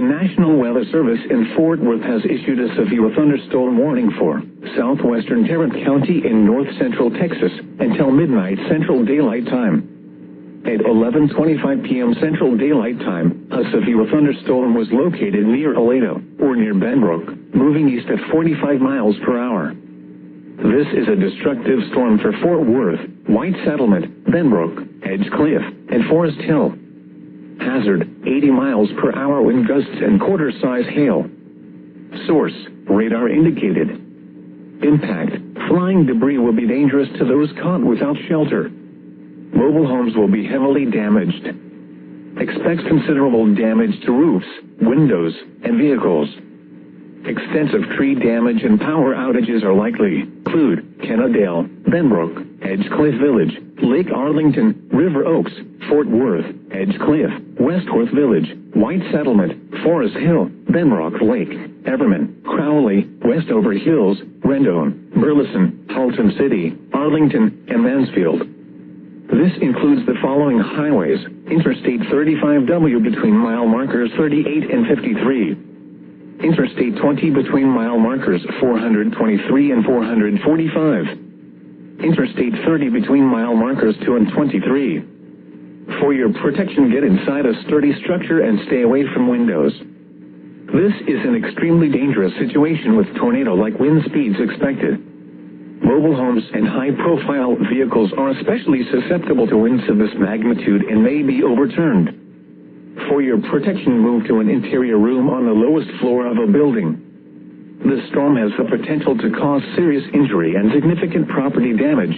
National Weather Service in Fort Worth has issued a severe thunderstorm warning for southwestern Tarrant County in north-central Texas until midnight Central Daylight Time. At 11:25 p.m. Central Daylight Time, a severe thunderstorm was located near Aledo, or near Benbrook, moving east at 45 miles per hour. This is a destructive storm for Fort Worth, White Settlement, Benbrook, Edge Cliff, and Forest Hill. Hazard, 80 miles per hour wind gusts and quarter-size hail. Source, radar indicated. Impact, flying debris will be dangerous to those caught without shelter. Mobile homes will be heavily damaged. Expect considerable damage to roofs, windows, and vehicles. Extensive tree damage and power outages are likely. Include Kennedale, Benbrook, Edge Cliff Village, Lake Arlington, River Oaks, Fort Worth, Edge Cliff, West Worth Village, White Settlement, Forest Hill, Benbrook Lake, Everman, Crowley, Westover Hills, Rendon, Burleson, Halton City, Arlington, and Mansfield. This includes the following highways: Interstate 35W between mile markers 38 and 53. Interstate 20 between mile markers 423 and 445. Interstate 30 between mile markers 2 and 23. For your protection, get inside a sturdy structure and stay away from windows. This is an extremely dangerous situation with tornado-like wind speeds expected. Mobile homes and high-profile vehicles are especially susceptible to winds of this magnitude and may be overturned. For your protection, move to an interior room on the lowest floor of a building. The storm has the potential to cause serious injury and significant property damage.